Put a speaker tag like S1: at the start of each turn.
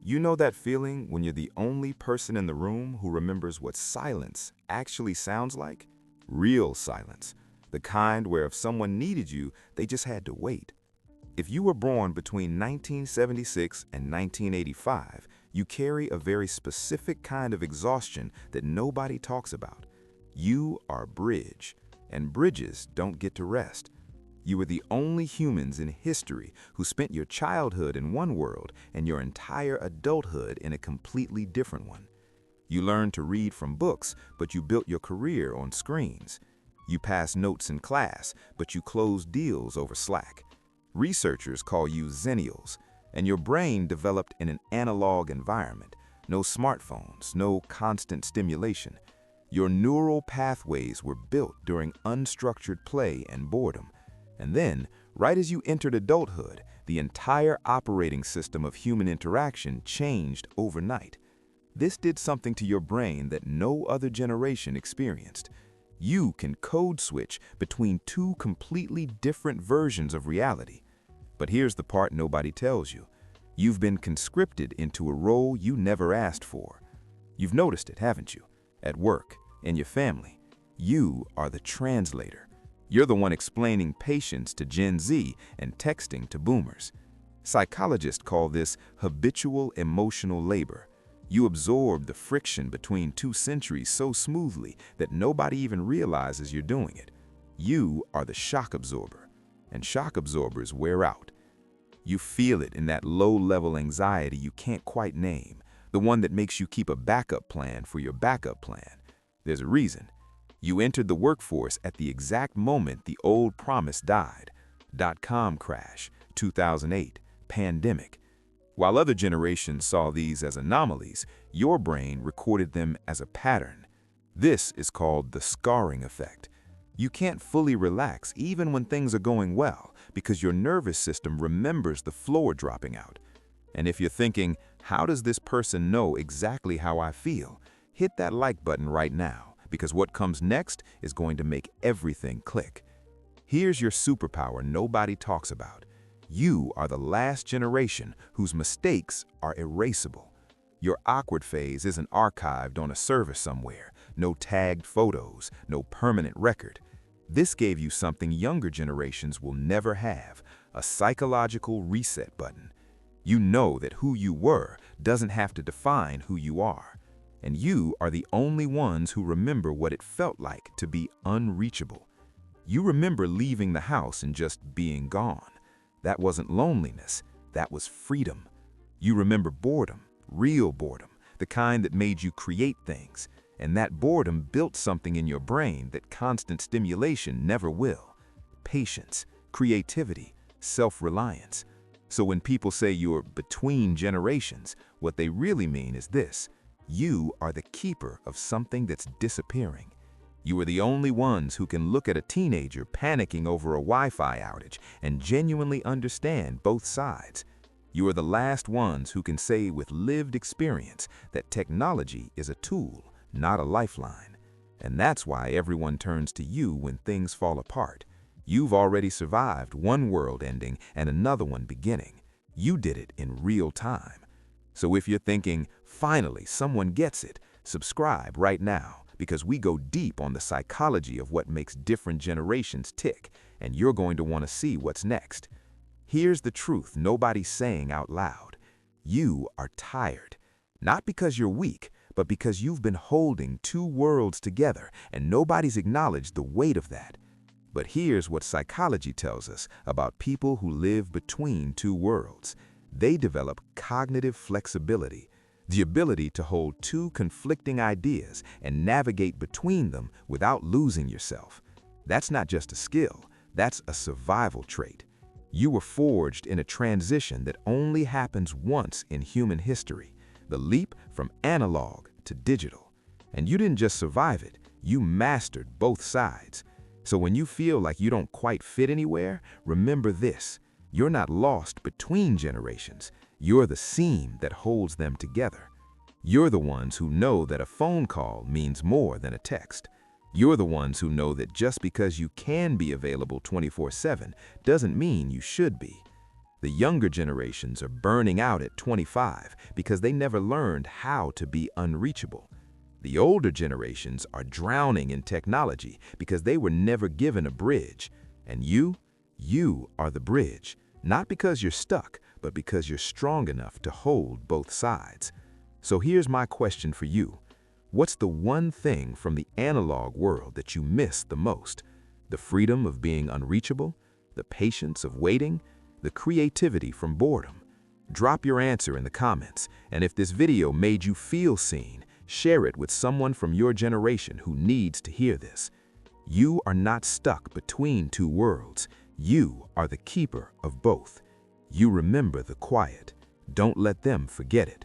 S1: You know that feeling when you're the only person in the room who remembers what silence actually sounds like? Real silence. The kind where if someone needed you, they just had to wait. If you were born between 1976 and 1985, you carry a very specific kind of exhaustion that nobody talks about. You are a bridge, and bridges don't get to rest. You were the only humans in history who spent your childhood in one world and your entire adulthood in a completely different one. You learned to read from books, but you built your career on screens. You passed notes in class, but you closed deals over Slack. Researchers call you Xennials, and your brain developed in an analog environment. No smartphones, no constant stimulation. Your neural pathways were built during unstructured play and boredom. And then, right as you entered adulthood, the entire operating system of human interaction changed overnight. This did something to your brain that no other generation experienced. You can code switch between two completely different versions of reality. But here's the part nobody tells you. You've been conscripted into a role you never asked for. You've noticed it, haven't you? At work, in your family. You are the translator. You're the one explaining patience to Gen Z and texting to boomers. Psychologists call this habitual emotional labor. You absorb the friction between two centuries so smoothly that nobody even realizes you're doing it. You are the shock absorber, and shock absorbers wear out. You feel it in that low-level anxiety you can't quite name, the one that makes you keep a backup plan for your backup plan. There's a reason. You entered the workforce at the exact moment the old promise died. .com crash, 2008, pandemic. While other generations saw these as anomalies, your brain recorded them as a pattern. This is called the scarring effect. You can't fully relax even when things are going well because your nervous system remembers the floor dropping out. And if you're thinking, how does this person know exactly how I feel? Hit that like button right now, because what comes next is going to make everything click. Here's your superpower nobody talks about. You are the last generation whose mistakes are erasable. Your awkward phase isn't archived on a server somewhere, no tagged photos, no permanent record. This gave you something younger generations will never have, a psychological reset button. You know that who you were doesn't have to define who you are. And you are the only ones who remember what it felt like to be unreachable. You remember leaving the house and just being gone. That wasn't loneliness, that was freedom. You remember boredom, real boredom, the kind that made you create things. And that boredom built something in your brain that constant stimulation never will. Patience, creativity, self-reliance. So when people say you're between generations, what they really mean is this. You are the keeper of something that's disappearing. You are the only ones who can look at a teenager panicking over a Wi-Fi outage and genuinely understand both sides. You are the last ones who can say with lived experience that technology is a tool, not a lifeline. And that's why everyone turns to you when things fall apart. You've already survived one world ending and another one beginning. You did it in real time. So if you're thinking, finally, someone gets it, subscribe right now, because we go deep on the psychology of what makes different generations tick, and you're going to want to see what's next. Here's the truth nobody's saying out loud. You are tired, not because you're weak, but because you've been holding two worlds together, and nobody's acknowledged the weight of that. But here's what psychology tells us about people who live between two worlds. They develop cognitive flexibility, the ability to hold two conflicting ideas and navigate between them without losing yourself. That's not just a skill, that's a survival trait. You were forged in a transition that only happens once in human history, the leap from analog to digital. And you didn't just survive it, you mastered both sides. So when you feel like you don't quite fit anywhere, remember this. You're not lost between generations. You're the seam that holds them together. You're the ones who know that a phone call means more than a text. You're the ones who know that just because you can be available 24/7 doesn't mean you should be. The younger generations are burning out at 25 because they never learned how to be unreachable. The older generations are drowning in technology because they were never given a bridge. And you are the bridge, not because you're stuck, but because you're strong enough to hold both sides. So here's my question for you. What's the one thing from the analog world that you miss the most? The freedom of being unreachable? The patience of waiting? The creativity from boredom? Drop your answer in the comments, and if this video made you feel seen, share it with someone from your generation who needs to hear this. You are not stuck between two worlds. You are the keeper of both. You remember the quiet. Don't let them forget it.